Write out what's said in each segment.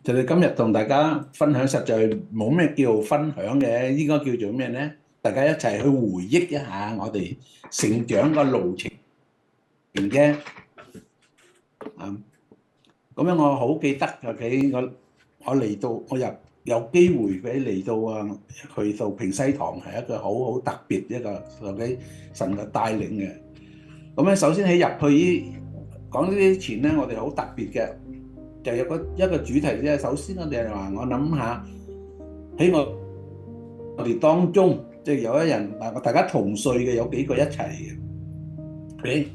就係今日同大家分享，實在冇咩叫分享嘅，應該叫做咩呢？大家一齊去回憶一下我哋成長個路程嘅。啊，咁樣我好記得我嚟到我有機會俾嚟到去到平西堂係一個好特別一個神嘅帶領嘅。咁咧首先喺入去講呢啲前咧，我哋好特別嘅。就有一個主題啫。首先我哋話，我諗下喺我哋當中，即係有一人大家同歲嘅有幾個一齊嘅。喺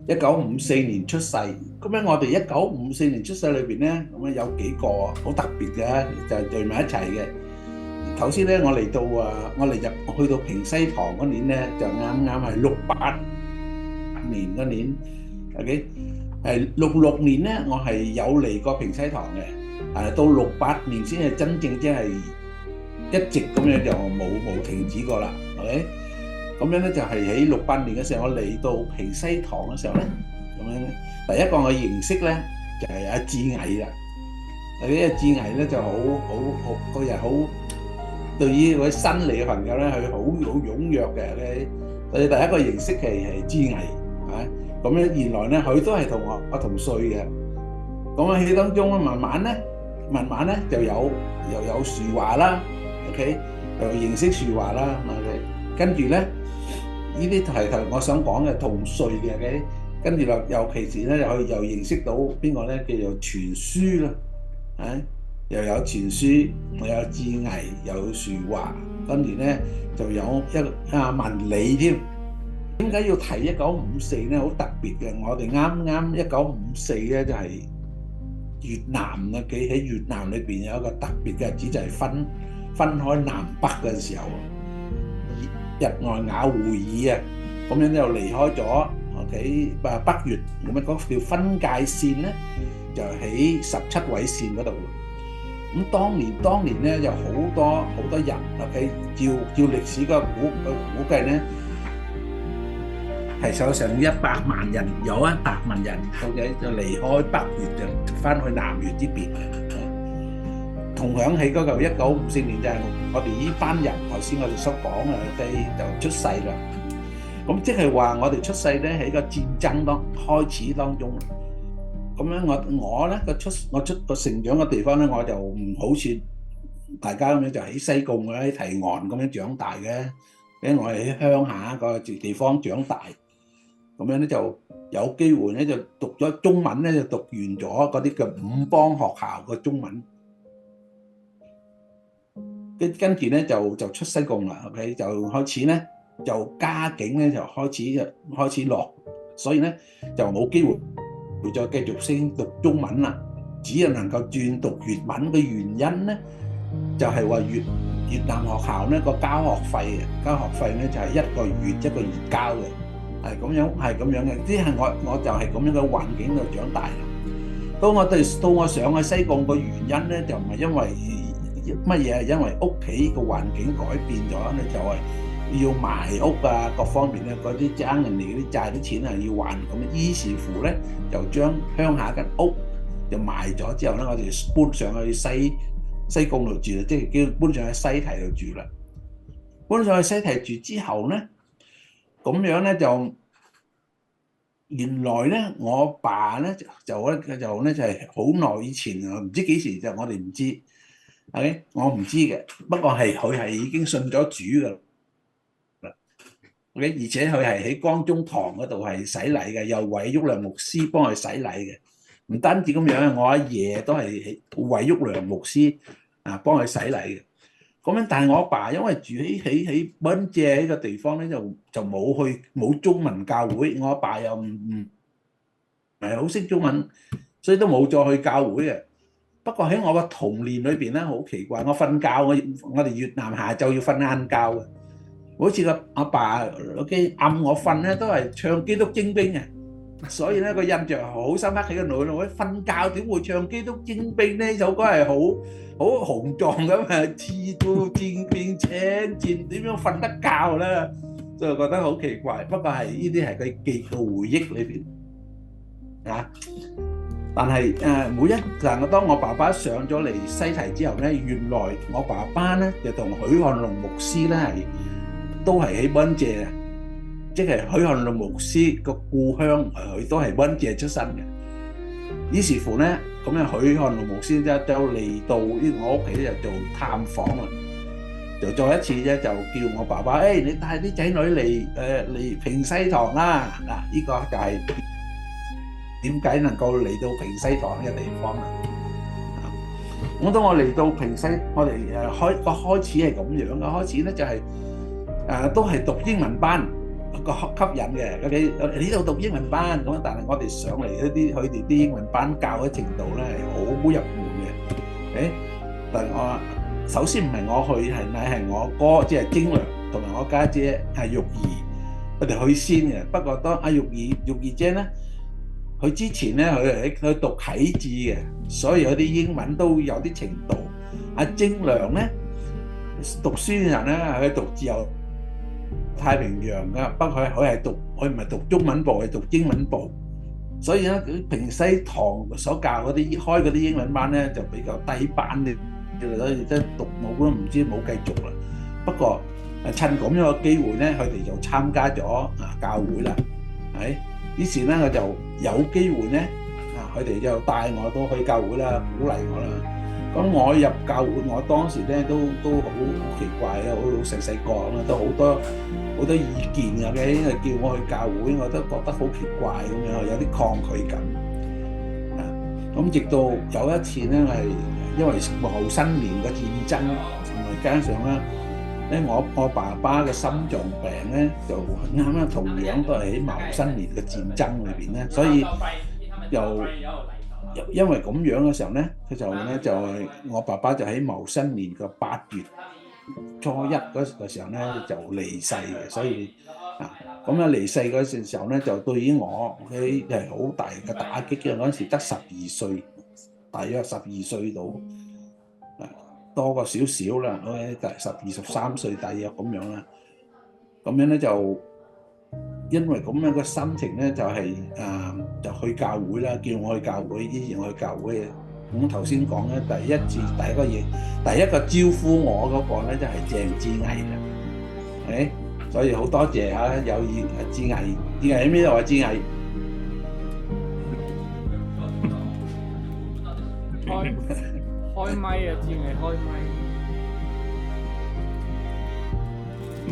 1954年出世，咁樣我哋1954年出世裏邊咧，咁樣有幾個好特別嘅，就係聚埋一齊嘅。頭先咧，我嚟到我嚟去到平西堂嗰年咧，就啱啱係68年嗰年，OK。係66年咧，我係有嚟過平西堂嘅，到68年先係真正即係一直咁樣就冇停止過啦，OK。咁樣咧就係喺68年嘅時候，我嚟到平西堂嘅時候咧，咁樣咧第一個我認識咧就係阿志毅啦。呢個志毅咧就好個人好，對於嗰啲新嚟嘅朋友咧，佢好踴躍嘅。我哋第一個認識係志毅，係。咁咧，原來咧佢都係同我同歲嘅。咁喺當中咧，慢慢咧就又有樹華啦，OK，又認識樹華啦，OK。跟住咧，呢啲係我想講嘅同歲嘅，OK。跟住尤其是咧，又認識到邊個咧，叫做傳書啦，又有傳書，又有志毅，又有樹華，跟住咧就有阿文理添。點解要提1954咧？好特別嘅，我哋啱1954咧就係越南啊！喺越南裏邊有一個特別嘅日子，就係分開南北嘅時候，日內瓦會議啊，咁樣就離開咗喺北越，咁樣嗰條分界線咧就喺17位線嗰度。咁當年咧有好多人，OK，照歷史嘅估計咧。係有成100萬人，有100萬人，OK，就離開北越就翻去南越呢邊。同樣喺嗰個1954年就係我哋呢班人，頭先我哋所講嘅就出世啦。咁即係話我哋出世咧喺個戰爭開始當中。咁樣我咧我個成長嘅地方咧，我就唔好似大家咁樣就喺西貢或者喺堤岸咁樣長大嘅，因為我係喺鄉下個地方長大。咁樣咧就有機會咧就讀咗中文咧，就讀完咗嗰啲嘅五邦學校嘅中文，跟住咧就出西貢啦。OK，就開始咧就家境咧就開始落，所以咧就冇機會再繼續升讀中文啦，只係能夠轉讀粵文嘅原因咧，就係話越南學校咧個交學費咧就係一個月交嘅。係咁樣嘅，即係我就係咁樣嘅環境度長大。到我上去西貢個原因咧，就唔係因為乜嘢，係因為屋企個環境改變咗咧，就係要賣屋啊，各方面咧嗰啲爭人哋嗰啲債啲錢係要還咁。於是乎咧，就將鄉下間屋就賣咗之後咧，我哋搬上去西貢度住，即係叫搬上去西堤度住啦。搬上去西堤住之後咧。咁樣咧就原來咧，我爸咧就係好耐以前啊，唔知幾時就我哋唔知，係我唔知嘅。不過佢係已經信咗主噶啦。而且佢係喺光中堂嗰度係洗禮嘅，由韋旭良牧師幫佢洗禮嘅。唔單止咁樣，我阿爺都係韋旭良牧師幫佢洗禮嘅。咁樣，但係我阿爸因為住喺溫謝呢個地方咧，就冇中文教會。我阿爸又唔係好識中文，所以都冇再去教會嘅。不過喺我個童年裏邊咧，好奇怪，我瞓覺我哋越南下晝要瞓晏覺嘅，好似個阿爸暗我瞓咧，都係唱基督精兵嘅。所以咧個印象好深刻喺個腦度。我瞓覺點會唱基督精兵呢？首歌係好雄壯咁啊！刺刀劍兵青箭，點樣瞓得覺咧？就覺得好奇怪。不過係呢啲係佢記嘅回憶裏邊啊。但係當我爸爸上咗嚟西提之後咧，原來我爸爸咧就同許漢龍牧師咧都係喺溫謝，即係許漢龍牧師個故鄉，佢都係溫謝出身嘅。於是乎咧，咁樣許漢龍牧師就嚟到我屋企咧就做探訪啦，就再一次咧就叫我爸爸，你帶啲仔女嚟平西堂啦。嗱，呢個就係點解能夠嚟到平西堂呢個地方啦？當我嚟到平西，我哋開始係咁樣嘅，開始咧就係都係讀英文班，個吸引嘅。我哋呢度讀英文班咁，但係我哋上嚟佢哋啲英文班教嘅程度咧係好入門嘅。但我首先唔係我去，係我哥即係精良同埋我家姐係玉兒，佢哋去先嘅。不過當阿玉兒姐咧，佢之前咧佢讀啟智嘅，所以有啲英文都有啲程度。阿精良咧讀書嘅人咧係讀自由太平洋噶，不過佢唔係讀中文部，係讀英文部。所以咧平西堂所教開嗰啲英文班咧就比較低班啲，所以即係讀冇唔知冇繼續啦。不過趁咁樣嘅機會咧，佢哋就參加咗教會啦，係。於是咧我就有機會咧，佢哋就帶我都去教會啦，鼓勵我啦。咁我入教會，我當時咧都好奇怪啦，好細個咁啊，都好多意見嘅，因為叫我去教會，我都覺得好奇怪咁樣，有啲抗拒感。咁直到有一次咧，係因為戊申年嘅戰爭，同埋加上咧我爸爸嘅心臟病咧，就啱同樣都係喺戊申年嘅戰爭裏邊咧，所以又因為咁樣嘅時候咧，佢就係我爸爸就喺戊申年嘅8月初1嗰個時候咧就離世嘅，所以咁離世嗰陣時候咧，就對於我係好大嘅打擊嘅。嗰陣時得12歲，大約12歲到。多過少少啦，大12、13歲大約咁樣啦。咁樣咧就因為咁樣嘅心情咧，就就去教會啦，叫我去教會，依然我去教會。咁頭先講咧，第一個招呼我嗰個咧就係鄭志毅啦，所以好多謝有意志毅喺邊度啊？志毅開咪啊！志毅開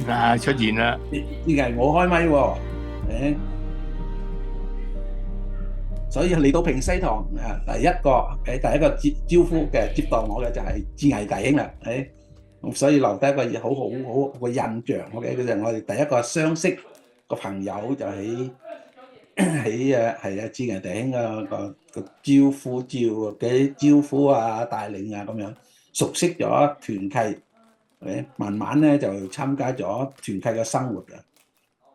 咪出現啦！志毅冇開咪喎，所以嚟到平西堂第一個招呼嘅接待我嘅就係志毅弟兄啦，所以留低一個好嘅印象。佢就係我哋第一個相識個朋友，就喺志毅弟兄個招呼啊，帶領啊咁樣熟悉咗團契，慢慢咧就參加咗團契嘅生活啊。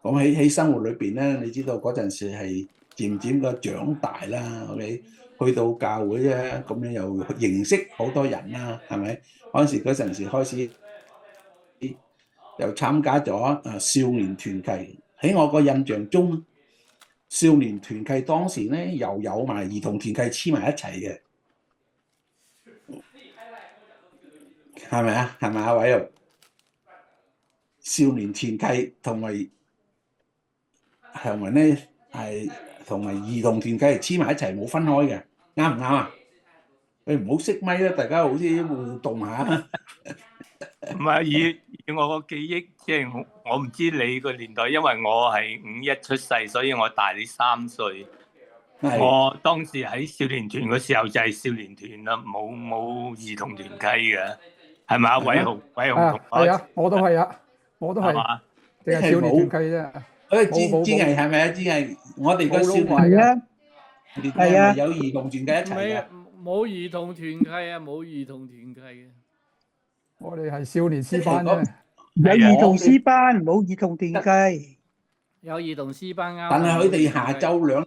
咁喺生活裏邊咧，你知道嗰陣時係漸漸嘅長大啦。去到教會咧，咁樣又認識好多人啦，係咪？嗰陣時開始又參加咗少年團契。喺我個印象中，少年團契當時咧又有埋兒童團契黐埋一齊嘅，係咪啊？係咪啊？偉玉，少年團契同埋咧係同埋兒童團契黐埋一齊，冇分開嘅，啱唔啱啊？你唔好熄咪啦，大家好似互動下。唔係以我個記憶，即係我唔知你個年代，因為我係51出世，所以我大你3歲。我當時喺少年團嘅時候就係少年團啦，冇兒童團契嘅，係咪啊？偉雄同學係啊，我都係啊，我都係，淨係少年團契啫。志毅係咪啊？志毅，我哋個少年係啊，係啊，有兒童團契一齊嘅。冇兒童團契啊，冇兒童團契嘅。我哋係少年師班啫，有兒童師班，冇兒童團契。有兒童師班啱。但係佢哋下晝2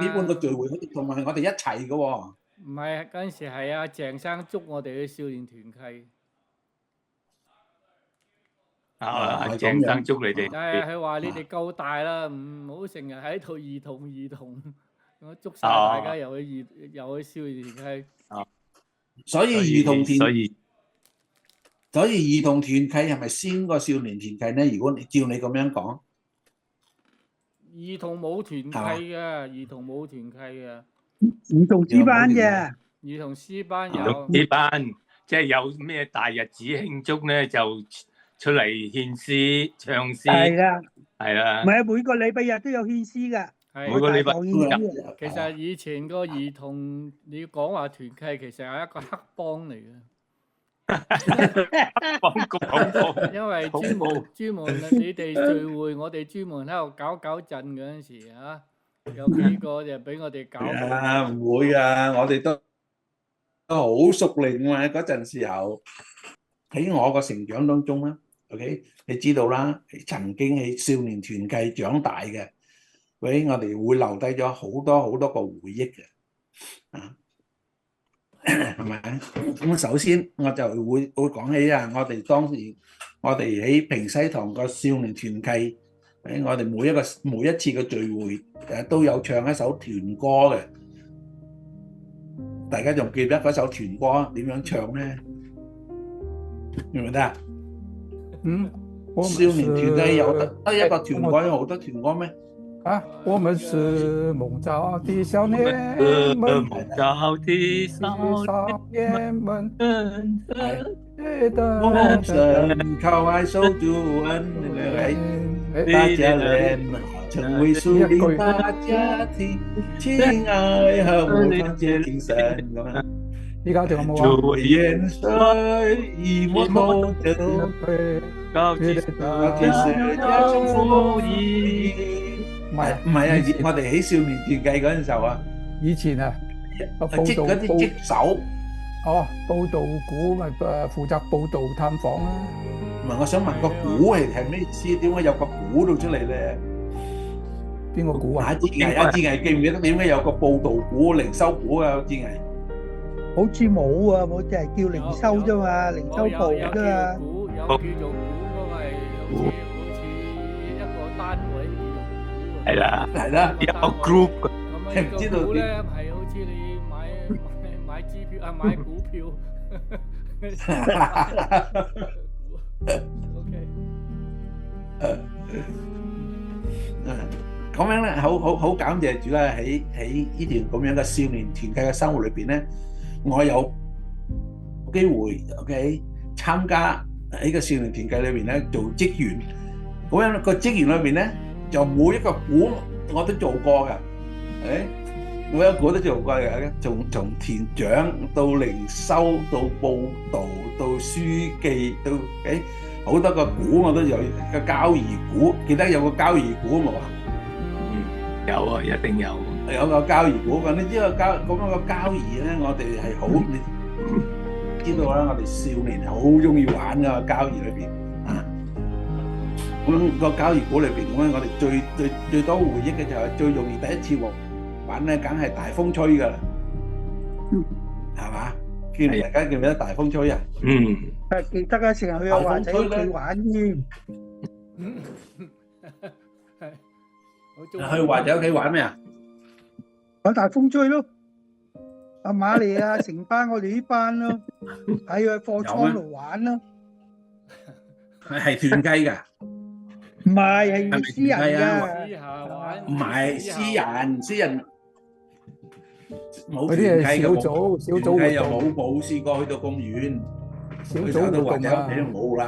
點半個聚會，同埋我哋一齊嘅喎。唔係，嗰陣時係阿鄭生捉我哋去少年團契。鄭生捉你哋。佢話你哋夠大啦，唔好成日喺度兒童。我祝晒大家又去少年團契。所以兒童團，所以兒童團契係咪先過少年團契咧？如果照你咁樣講，兒童冇團契嘅，兒童冇團契嘅，兒童詩班嘅，兒童詩班有。詩班即係有咩大日子慶祝咧，就出嚟獻詩唱詩。係啦，係啦。唔係啊，每個禮拜日都有獻詩㗎。每個禮拜其實以前個兒童，你要講話團契，其實係一個黑幫嚟嘅。因為專門你哋聚會，我哋專門喺度搞震嗰陣時啊，有幾個就俾我哋搞。唔會啊，我哋都好熟練啊！嗰陣時候喺我個成長當中啦 ，OK， 你知道啦，曾經喺少年團契長大嘅。我哋會留低咗好多個回憶嘅，係咪？咁首先我就會講起啊，我哋當時喺平西堂個少年團契，我哋每一次嘅聚會都有唱一首團歌嘅，大家仲記得嗰首團歌點樣唱咧？記唔記得啊？少年團契有得一個團歌，有好多團歌咩？啊，我們是蒙召的少年們，蒙召的少年們，我們靠愛守住恩，大家聯成為屬靈大家庭，親愛和睦團結精神。依家仲有冇啊？做元帥，以摩托的高舉世家中福音。唔係啊！我哋喺少年團契嗰陣時候啊，以前啊，織嗰啲織手，報道鼓咪負責報道探訪啦。唔係，我想問個鼓係咩意思？點解有個鼓到出嚟咧？邊個鼓啊？志毅記唔記得點解有個報道鼓、靈修鼓啊？志毅好似冇啊，我就係叫靈修啫嘛，靈修部啫嘛。有叫做鼓嗰個係好似一個單位。係啦，有 group 嘅，唔知道咧係好似你買支票啊，買股票。OK。咁樣咧，好感謝主啦！喺呢段咁樣嘅少年團契嘅生活裏邊咧，我有機會 OK 參加喺個少年團契裏邊咧做職員。咁樣個職員裏邊咧。就每一個鼓我都做過㗎，每一個鼓都做過嘅，從團長到靈修到報道到書記到好多個鼓我都有，個交誼鼓，記得有個交誼鼓冇啊？有啊，一定有。有個交誼鼓㗎，你知道咁樣個交誼咧，我哋係好，你知道啦，我哋少年好中意玩㗎，交誼裏邊。咁個交誼鼓裏邊咁樣，我哋最多回憶嘅就係最容易第一次玩咧，梗係大風吹噶啦，係嘛？大家記唔記得大風吹啊？記得啊，成日去阿華仔屋企玩添。去華仔屋企玩咩啊？玩大風吹咯，阿瑪利啊，成班我哋呢班咯，喺個貨倉度玩咯。係團契噶。唔係，係私人㗎。唔係私人冇團嗰啲係契嘅小組又冇試過去到咁遠，小組活動啊，華仔屋企都冇啦。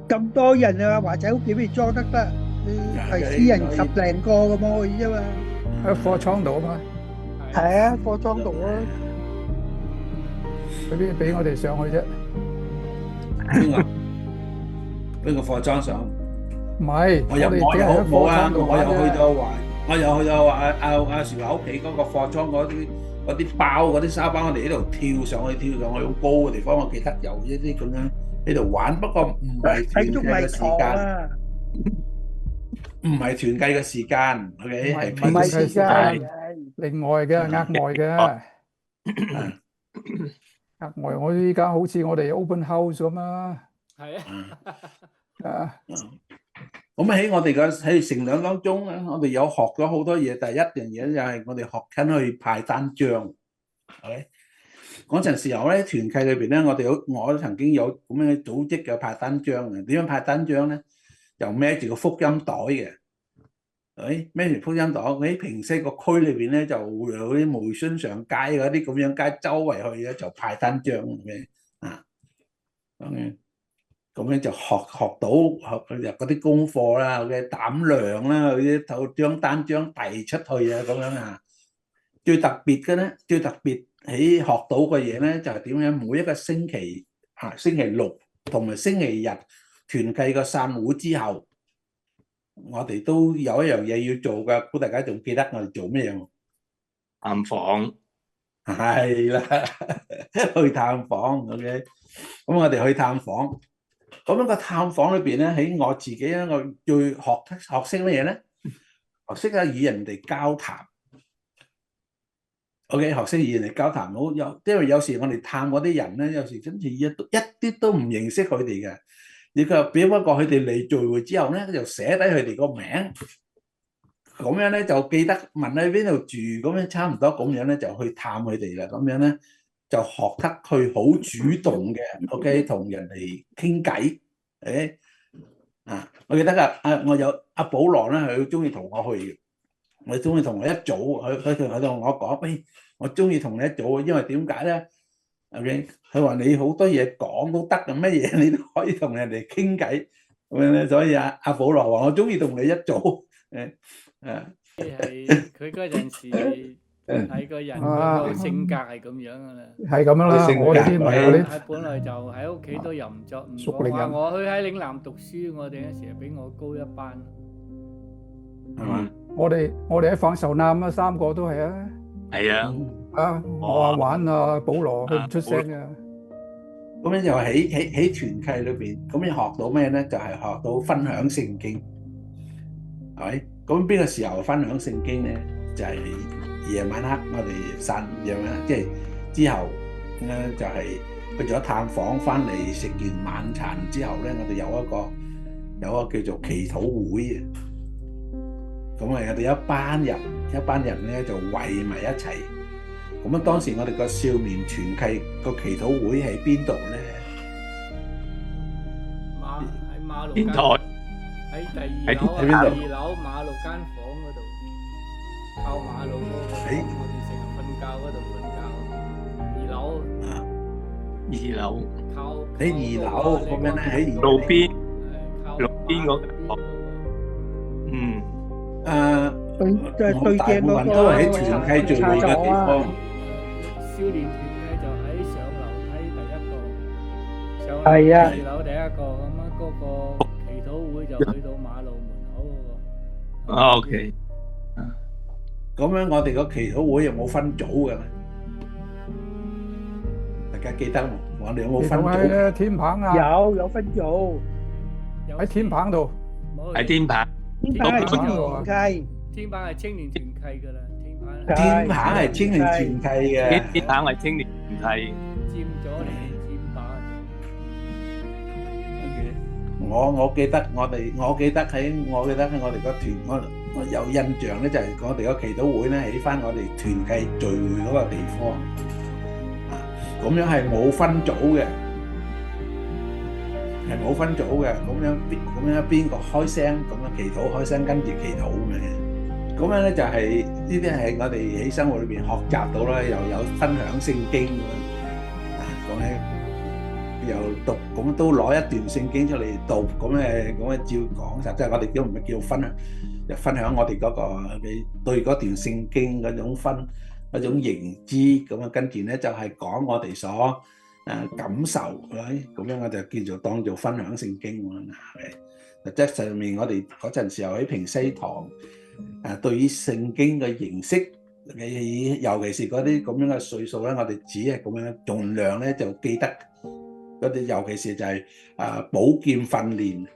咁多人啊，華仔屋企邊裝得？係私人10零個咁樣去啫嘛。喺貨倉度啊嘛。係啊，貨倉度啊。佢邊俾我哋上去啫？邊個貨倉上？唔係，我有冇啊！我有去到阿樹華屋企嗰個貨倉嗰啲包嗰啲沙包，我哋喺度跳上去好高嘅地方，我記得有一啲咁樣喺度玩，不過唔係團契嘅時間，唔係團契嘅時間 ，OK 係唔係時間，另外嘅額外嘅，額外我依家好似我哋 open house 咁啊，係啊。咁喺我哋喺成長當中咧，我哋有學咗好多嘢。第一樣嘢就係我哋學緊去派單張。係嗰陣時候咧，團契裏邊咧，我曾經有咁樣嘅組織嘅派單張嘅。點樣派單張咧？就孭住個福音袋嘅。孭住福音袋喺平西個區裏邊咧，就會有啲梅孫上街嗰啲咁樣街，周圍去咧就派單張嘅啊。咁樣就學到嗰啲功課啦，嘅膽量啦，嗰啲將單張遞出去啊，咁樣啊。最特別嘅咧，最特別喺學到嘅嘢咧，就係點樣？每一個星期星期六同埋星期日團契個散會之後，我哋都有一樣嘢要做㗎。估大家仲記得我哋做咩嘢？探訪。係啦，去探訪。OK，咁我哋去探訪。咁樣個探訪裏邊咧，喺我自己咧，我最學識乜嘢咧？學識與人哋交談。OK， 學識與人哋交談好有，因為有時我哋探嗰啲人咧，有時真係一啲都唔認識佢哋嘅。你佢只不過佢哋嚟聚會之後咧，就寫低佢哋個名，咁樣咧就記得問喺邊度住，咁樣差唔多咁樣咧就去探佢哋啦。咁樣咧就學得佢好主動嘅 ，OK， 同人哋傾偈。我記得我有阿保羅咧，佢好中意同我去嘅，我中意同佢一組。佢同我講：喂，我中意同你一組，因為點解咧 ？OK， 佢話你好多嘢講都得嘅，乜嘢你都可以同人哋傾偈咁樣咧。所以阿保羅話：我中意同你一組。係佢嗰陣時係個人個性格係咁樣噶啦，係咁樣啦。我哋啲係本來就喺屋企都又唔作唔講話。我去喺嶺南讀書，我哋嗰時係比我高一班，係嘛？我哋喺ฝั่受南啊，三個都係啊。係啊。我阿玩啊，保羅佢唔出聲啊。咁樣就喺團契裏邊，咁樣學到咩咧？就係學到分享聖經，係咪？咁邊個時候分享聖經咧？就係夜晚黑，我哋散夜晚，即係之後咧，就係去咗探訪翻嚟，食完晚餐之後咧，我哋有一個叫做祈禱會嘅。咁我哋一班人咧就圍埋一齊。咁當時我哋個少年團契個祈禱會喺邊度咧？喺馬路邊台？喺第二樓馬路間房嗰度，靠馬路嗰個，我哋成日瞓覺嗰度瞓覺。二樓靠喺二樓咁樣咧，喺路邊嗰個。對鏡嗰個都係喺團契聚會嘅地方。少年團契就喺上樓梯第一個，上係啊，二樓第一個咁樣，嗰個祈禱會就去到馬路門口嗰個。OK。咁樣我哋個祈禱會有冇分組嘅？大家記得冇？我哋有冇分組？喺天棚啊！有分組，喺天棚度。喺天棚。天棚係青年團契，天棚係青年團契㗎啦。天棚係青年團契嘅。天棚係青年團契。佔咗你佔把。我記得我哋個團，我有印象咧，就係我哋個祈禱會咧喺翻我哋團契聚會嗰個地方，咁樣係冇分組嘅，咁樣邊個開聲，咁樣祈禱開聲，跟住祈禱嘅，咁樣咧就係呢啲係我哋喺生活裏邊學習到啦，又有分享聖經咁咧。又讀咁都攞一段聖經出嚟讀，咁照講實，即係我哋都唔係叫分享，就分享我哋嗰個你對嗰段聖經嗰種認知，咁啊跟住咧就係講我哋所感受，咁樣我就叫做當做分享聖經喎。實質上面我哋嗰陣時候喺平西堂，對於聖經嘅認識，尤其是嗰啲咁樣嘅歲數咧，我哋只係咁樣盡量咧就記得。嗰啲尤其是就係保健訓練，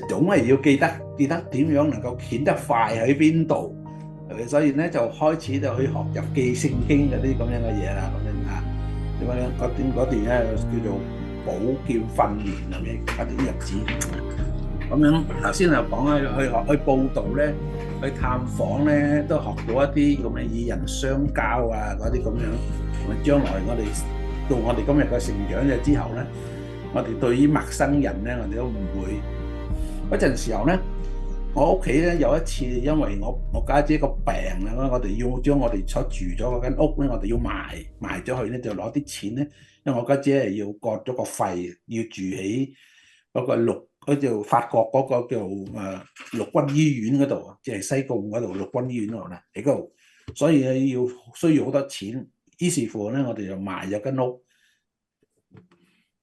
總係要記得點樣能夠顯得快喺邊度，所以咧就開始就去學習記聖經嗰啲咁樣嘅嘢啦，咁樣啊，點解嗰段咧叫做保健訓練咁樣嗰啲日子。咁樣頭先又講啦，去報道咧，去探訪咧，都學到一啲咁嘅與人相交啊嗰啲咁樣。咁將來我哋到我哋今日嘅成長咗之後咧，我哋對於陌生人咧，我哋都唔會。嗰陣時候咧，我屋企咧有一次，因為我家姐個病啦，我哋要將我哋所住咗嗰間屋咧，我哋要賣咗去咧，就攞啲錢咧，因為我家姐係要割咗個肺，要住喺嗰個法國嗰個叫陸軍醫院嗰度，即係西貢嗰度陸軍醫院嗰度啦，喺嗰度，所以需要好多錢，於是乎咧，我哋就賣咗間屋。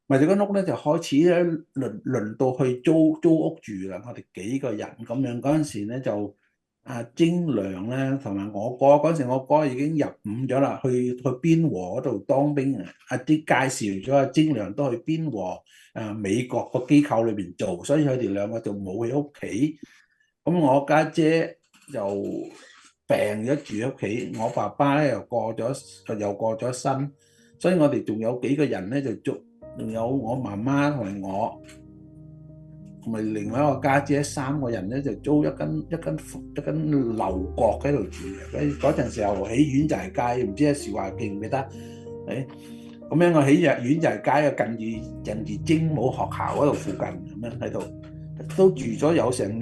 咪住間屋咧，就開始咧輪到去租屋住啦。我哋幾個人咁樣嗰陣時咧，就阿晶良咧同埋我哥嗰陣時，我哥已經入伍咗啦，去邊和嗰度當兵啊。阿啲介紹咗阿晶良都去邊和美國個機構裏邊做，所以佢哋兩個就冇喺屋企。咁我家姐就病咗住喺屋企，我爸爸咧又過咗身，所以我哋仲有幾個人咧就租。仲有我媽媽同埋我，同埋另外一個家姐，3個人咧就租一間樓閣喺度住嘅。嗰陣時候喺遠寨街，唔知阿時話記唔記得？咁樣我喺遠寨街啊，近住精武學校嗰度附近咁樣喺度，都住咗有成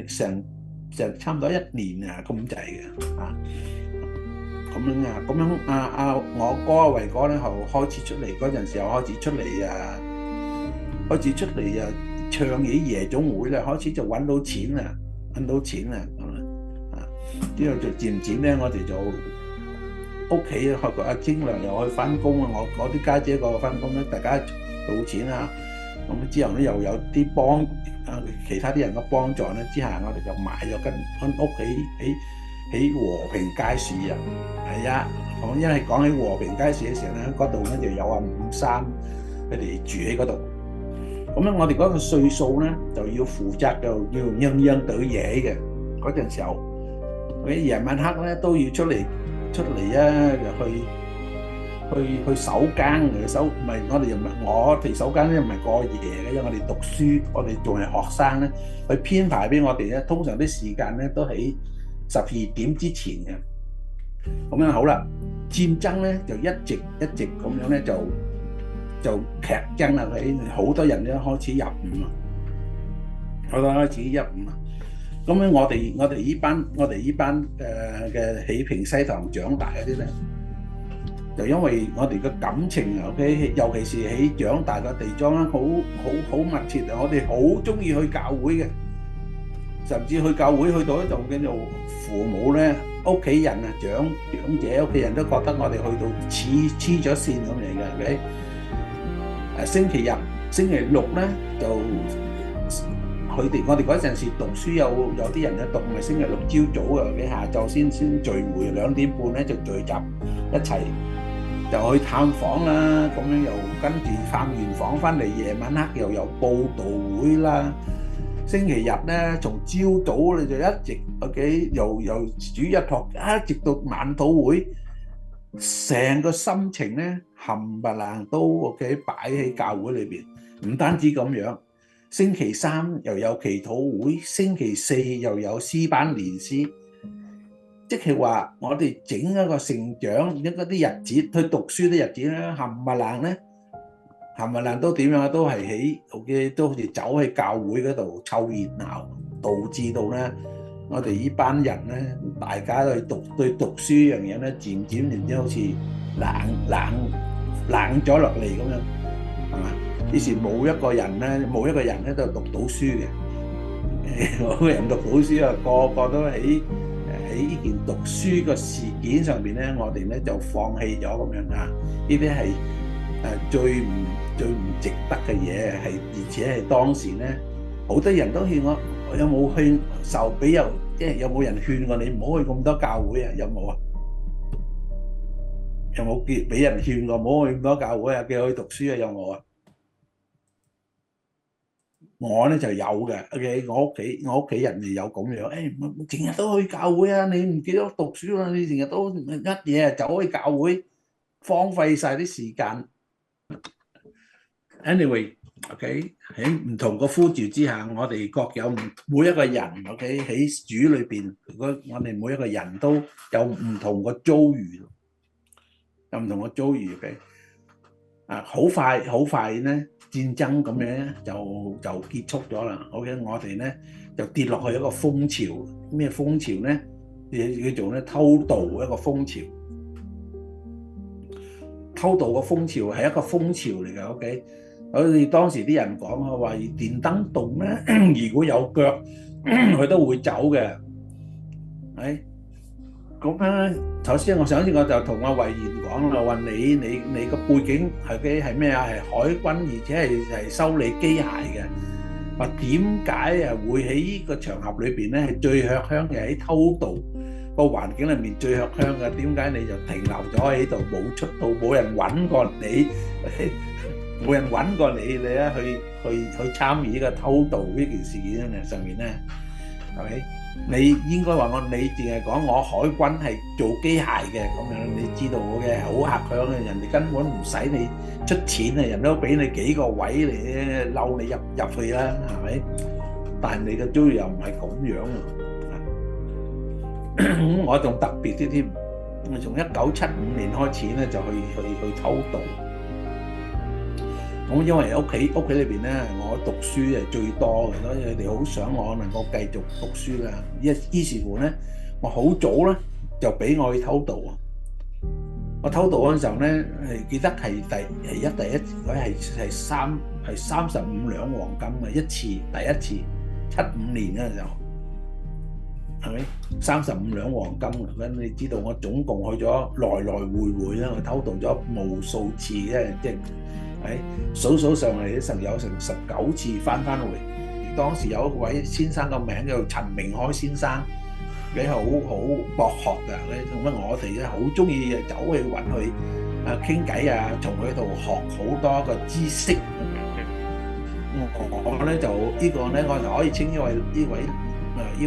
差唔多1年啊咁滯嘅啊。咁樣我哥偉哥咧，後開始出嚟嗰陣時候開始出嚟唱起夜總會咧，開始就揾到錢啦咁啊！之後就漸漸咧，我哋就屋企學個阿晶良又去翻工啊，我啲家姐個翻工咧，大家賭錢啊，咁之後咧又有啲其他啲人嘅幫助咧之下，我哋就買咗間屋喺和平街市啊，係啊，因為講起和平街市嘅時候咧，嗰度咧就有伍三佢哋住喺嗰度。咁咧，我哋嗰個歲數咧就要負責要樣對嘢嘅。嗰陣時候，嗰啲夜晚黑咧都要出嚟啊，去守更嘅唔係我哋守更咧唔係過夜嘅，因為我哋讀書，我哋仲係學生咧，去編排俾我哋咧，通常啲時間咧都喺12點之前嘅。咁樣好啦，戰爭咧就一直咁樣咧就劇增啦，好多人咧開始入伍啊，咁樣我哋呢班嘅喺平西堂長大嗰啲咧，就因為我哋嘅感情啊，尤其是喺長大嘅地方咧，好密切啊，我哋好中意去教會嘅。甚至去教會去到一度叫做父母咧，屋企人啊長者屋企人都覺得我哋去到黐咗線咁嚟嘅，星期日、星期六咧就我哋嗰陣時讀書有啲人咧讀咪星期六朝早啊，下晝先聚會2點半咧就聚集一齊就去探訪啦，咁樣又跟住探完訪翻嚟，夜晚黑又有佈道會啦。星期日咧，從朝早你就一直由主日學一直到晚禱會，成個心情咧冚唪唥都擺喺教會裏邊。唔單止咁樣，星期三又有祈禱會，星期四又有詩班練詩，即係話我哋整一個成長一啲日子去讀書啲日子咧，冚唪唥都點樣？都係都好似走喺教會嗰度湊熱鬧，導致到咧我哋呢班人咧，大家都對讀書呢樣嘢咧，漸漸好似冷咗落嚟咁樣，係嘛？以前冇一個人咧都讀到書嘅，冇個人讀到書啊，個個都喺呢件讀書個事件上邊咧，我哋咧就放棄咗咁樣啊！呢啲係最唔值得嘅嘢，而且係當時咧，好多人都勸我，有冇勸受俾即係有冇人勸過你唔好去咁多教會啊？有冇啊？有冇俾人勸過唔好去咁多教會啊？叫去讀書啊？有冇啊？我咧就有嘅，OK，我屋企人就有咁樣，成日都去教會啊！你唔記得讀書啦？你成日都一嘢走去教會，荒廢晒啲時間。Anyway， OK 喺唔同個呼召之下，我哋各有每一個人 OK 喺主裏邊，我哋每一個人都有唔同個遭遇，有唔同個遭遇 OK 啊，好快咧戰爭咁樣就結束咗啦。OK 我哋咧就跌落去一個風潮，咩風潮咧？叫做咧偷渡一個風潮。偷渡個風潮係一個風潮嚟嘅 OK。我哋當時啲人講啊，話電燈洞咧，如果有腳，佢都會走嘅。係咁樣，首先我就同阿慧賢講啦，話你個背景係咩啊？係海軍，而且係修理機械嘅。話點解啊會喺呢個場合裏邊咧係最吃香嘅？喺偷渡個環境裏面最吃香嘅，點解你就停留咗喺度冇出到，冇人揾過你？冇人揾過你咧去參與呢個偷渡呢件事件上面咧，係咪？你應該話你淨係講我海軍係做機械嘅咁樣，你知道嘅好客香嘅，人哋根本唔使你出錢啊，人都俾你幾個位嚟撈你入去啦，係咪？但係你嘅遭遇又唔係咁樣啊！我仲特別啲添，我從1975年開始咧就去偷渡。咁因為屋企裏邊咧，我讀書係最多嘅，所以佢哋好想我能夠繼續讀書啦。於是乎咧，我好早咧就俾我去偷渡啊！我偷渡嗰陣時候咧，係記得係第一佢係35兩黃金嘅一次，第一次75年嗰陣時候，係咪35兩黃金？咁你知道我總共去咗來回啦，我偷渡咗無數次嘅，即係。數上嚟有成19次翻回。當時有一位先生個名叫陳明開先生，佢好博學㗎，同埋我哋咧好中意走去揾佢傾偈啊，從佢度學好多個知識。我咧就呢個咧，我就可以稱呢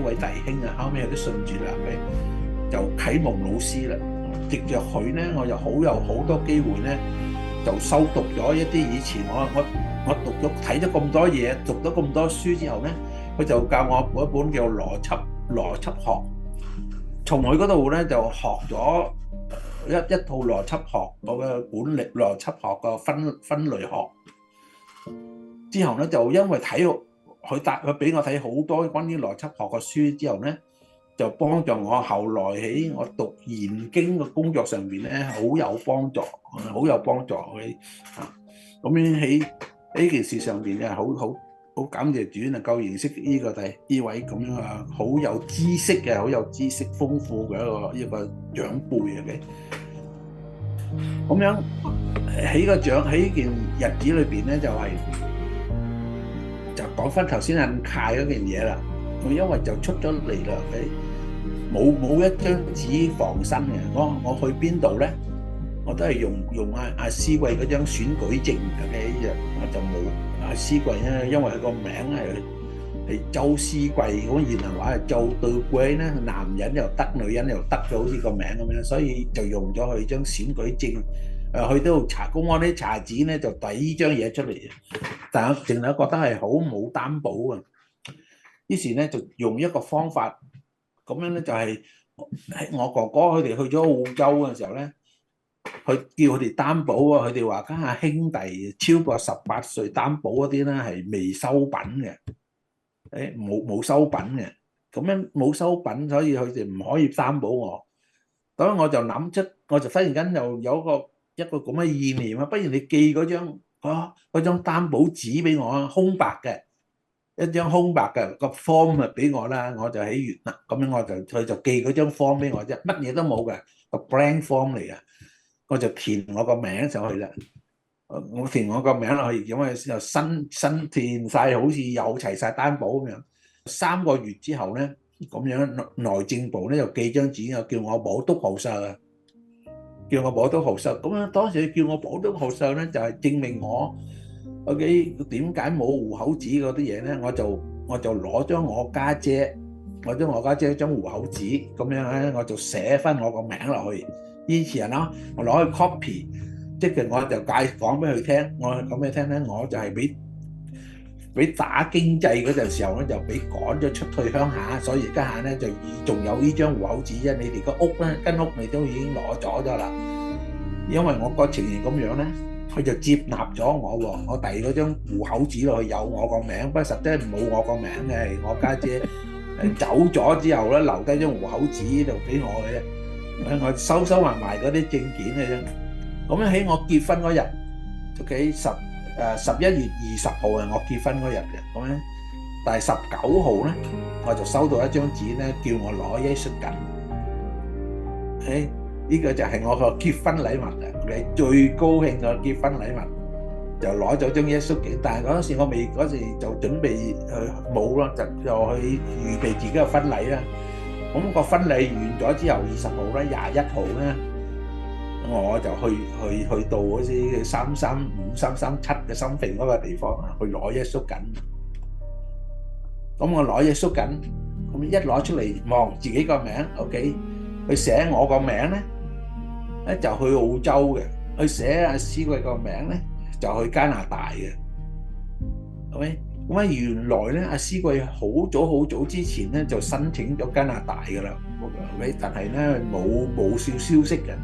位弟兄啊，後尾佢都信住啦，就啟蒙老師啦。藉着佢咧，我就有好多機會咧。就修讀咗一啲以前我讀咗睇咗咁多嘢，讀咗咁多書之後咧，佢就教我嗰一本叫邏輯學。從佢嗰度咧就學咗一套邏輯學嗰個管理邏輯學個分類學。之後咧就因為睇佢俾我睇好多關於邏輯學嘅書之後咧，就幫助我後來喺我讀研經嘅工作上邊咧，好有幫助佢啊！咁樣喺呢件事上邊咧，好感謝主能夠認識呢位咁樣啊，好有知識嘅、好有知識豐富嘅一個長輩嘅。咁樣喺件日子裏邊咧，就講翻頭先印卡嗰件嘢啦。我因為就出咗嚟啦，冇一張紙防身嘅。我去邊度咧，我都係用阿思貴嗰張選舉證嘅，我就冇阿思貴咧，因為佢個名係周思貴，咁原來話係周對貴咧，男人又得，女人又得，就好似個名咁樣，所以就用咗佢張選舉證。去到查公安啲查紙咧，就遞呢張嘢出嚟，但係淨係覺得係好冇擔保啊。於是咧就用一個方法，咁樣咧就係我哥哥佢哋去咗澳洲嘅時候咧，佢叫佢哋擔保啊，佢哋話家下兄弟超過18歲擔保嗰啲咧係未收品嘅，冇收品嘅，咁樣冇收品，所以佢哋唔可以擔保我。咁我就諗出，我就忽然間又有一個咁嘅意念啊，不如你寄嗰張擔保紙俾我啊，空白嘅。一張空白嘅個 form 咪俾我啦，我就喺越南咁樣，佢就寄嗰張 form 俾我啫，乜嘢都冇嘅，個 blank form 嚟嘅，我就填我個名上去啦。我填我個名落去，咁啊又新填晒，好似有齊晒擔保咁樣。3個月之後咧，咁樣內政部咧就寄張紙，又叫我補督號上啊，叫我補督號上。咁樣當時叫我補督號上咧，就係證明我。OK，點解冇戶口紙嗰啲嘢咧？我就攞咗我家姐張戶口紙咁樣咧，我就寫翻我個名落去。以前啦，我攞去 copy，即係我就講俾佢聽，我講俾佢聽咧，我就係俾俾打經濟嗰陣時候咧，就俾趕咗出去鄉下，所以家下咧就仲有呢張戶口紙啫。你哋個屋咧，間屋你都已經攞咗啦。因為我個情形咁樣咧，佢就接納咗我喎。我遞嗰張戶口紙落去有我個名，不過實質冇我個名嘅，係我家姐走咗之後咧，留低張戶口紙度俾我嘅啫。我收埋埋嗰啲證件嘅啫。咁樣喺我結婚嗰日，OK 11月20號係我結婚嗰日嘅。咁樣，但係19號咧，我就收到一張紙咧，叫我攞耶穌巾。呢個就係我個結婚禮物啊！你最高興嘅結婚禮物就攞咗張耶穌巾，但係嗰時我未嗰時就準備冇咯，就去預備自己嘅婚禮啦。咁個婚禮完咗之後，20號咧、21號咧，我就去到嗰啲335、337嘅深肥嗰個地方啊，去攞耶穌巾。咁我攞耶穌巾，咁一攞出嚟望自己個名 ，OK， 佢寫我個名咧就去澳洲嘅，佢寫阿思貴個名咧就去加拿大嘅。OK，咁啊原來咧阿思貴好早之前咧就申請咗加拿大噶啦，但係咧冇消息嘅。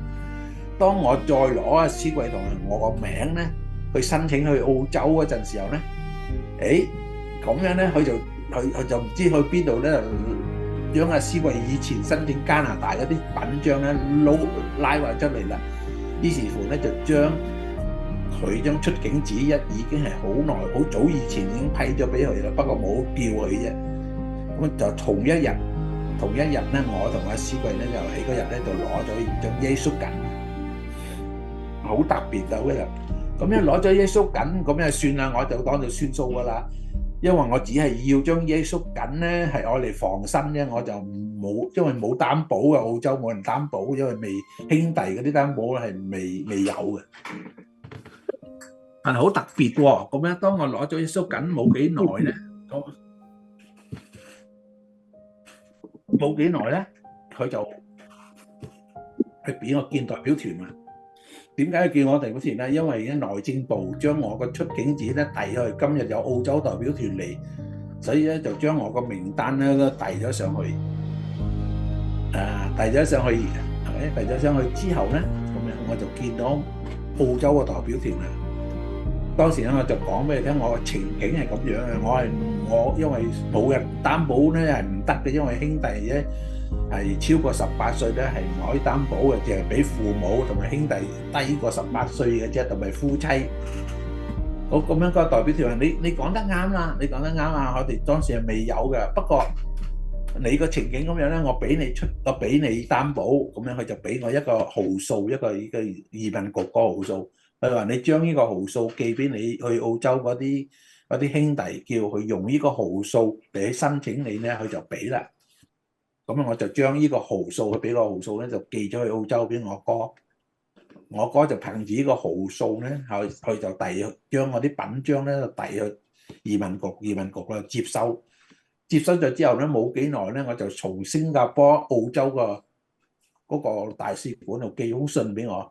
當我再攞阿思貴同我個名咧去申請去澳洲嗰陣時候咧，咁樣咧佢就唔知去邊度咧，將阿思貴以前申請加拿大嗰啲品章咧拉埋出嚟啦。於是乎咧就將佢張出境紙已經係好早以前已經批咗俾佢啦，不過冇叫佢啫。咁就同一日咧，我同阿思貴咧就喺嗰日咧就攞咗張耶穌巾，好特別嘅嗰日。咁樣攞咗耶穌巾，咁就算啦，我就當做算數噶啦。因為我只係要張耶穌巾咧，係愛嚟防身啫，我就冇，因為冇擔保嘅，澳洲冇人擔保，因為兄弟嗰啲擔保係未有嘅。但係好特別喎，咁樣當我攞咗耶穌巾冇幾耐咧，佢就去俾我見代表團啊。點解要叫我代表團咧？因為內政部將我個出境紙咧遞去，今日有澳洲代表團嚟，所以咧就將我個名單咧都遞咗上去。遞咗上去之後咧，咁樣我就見到澳洲個代表團啦。當時咧我就講俾你聽，我個情景係咁樣嘅。我因為冇人擔保咧係唔得嘅，因為兄弟咧係超過18歲咧係唔可以擔保嘅，淨係俾父母同埋兄弟低過18歲嘅啫，同埋夫妻。好，咁樣個代表團話：你講得啱啦，你講得啱啊！我哋當時係未有嘅，不過你個情景咁樣咧，我俾你擔保，咁樣佢就俾我一個號數，一個移民局個號數。佢話：你將呢個號數寄俾你去澳洲嗰啲兄弟，叫佢用呢個號數嚟申請你咧，佢就俾啦。咁我就將呢個號數，佢俾個號數咧，就寄咗去澳洲俾我哥。我哥就憑住呢個號數咧，佢就將我啲品章咧就遞去移民局啦接收。接收咗之後咧，冇幾耐咧，我就從新加坡、澳洲嗰個大使館度寄封信俾我。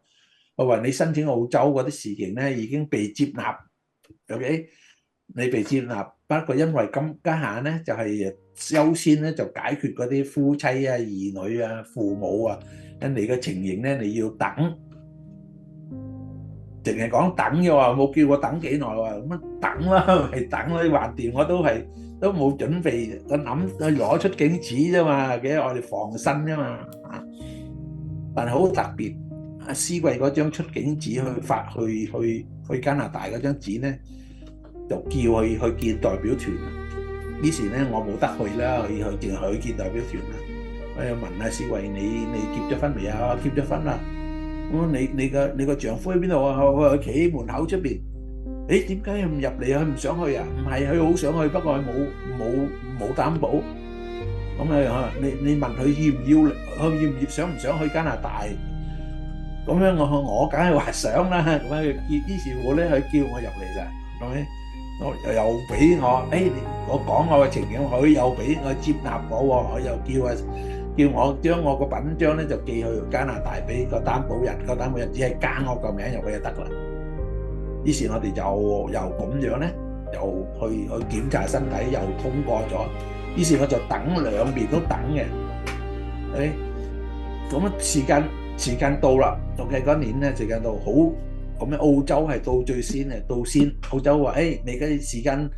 佢話：你申請澳洲嗰啲事情咧已經被接納 ，OK？ 你被接納，不過因為家下咧就係優先咧就解決嗰啲夫妻啊、兒女啊、父母啊，因你嘅情形咧你要等，淨係講等嘅話，冇叫我等幾耐喎，咁樣等啦，咪等啦，橫掂我都冇準備，我諗去攞出境紙啫嘛，嘅我哋防身啫嘛，但係好特別。阿思貴嗰張出境紙去加拿大嗰張紙咧，就叫佢去見代表團。於是咧我冇得去啦，淨係去見代表團啦。我又問阿思貴：你結咗婚未啊？結咗婚啦。咁你個丈夫喺邊度啊？佢企喺門口出邊。點解唔入嚟啊？佢唔想去啊？唔係，佢好想去，不過佢冇擔保。咁你問佢想唔想去加拿大？咁樣我梗係話想啦，咁樣於是乎咧，佢叫我入嚟啦，係咪？我又俾我講我嘅情景，佢又俾我接納我喎，我又叫我將我個品章咧就寄去加拿大俾個擔保人，個擔保人只係加我個名入去就得啦。於是我哋就又咁樣咧，又去檢查身體又通過咗，於是我就等兩邊都等嘅。誒，咁啊時間到啦 ，OK 嗰年咧時間到好，咁樣澳洲係到最先嘅，到先澳洲話誒你嘅時間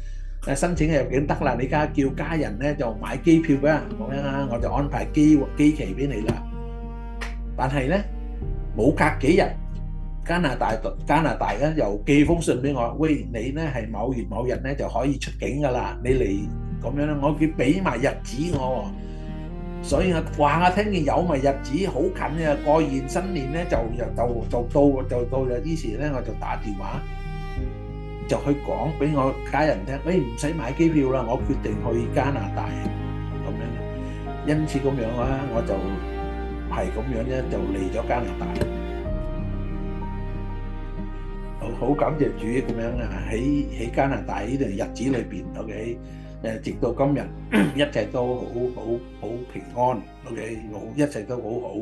申請入境得啦，你而家叫家人咧就買機票俾人咁樣啦，我就安排機期俾你啦。但係咧冇隔幾日，加拿大咧又寄封信俾我，喂你咧係某月某日咧就可以出境噶啦，你嚟咁樣咧，我叫俾埋日子我。所以我聽見有埋日子好近嘅，過完新年咧就到啦。於是咧我就打電話就去講俾我家人聽，唔使買機票啦，我決定去加拿大咁樣。因此咁樣啦，我就係咁樣咧就嚟咗加拿大。好感謝主咁樣啊！喺加拿大呢段日子裏邊 ，OK。直到今日，一切都好平安，OK，一切都好好。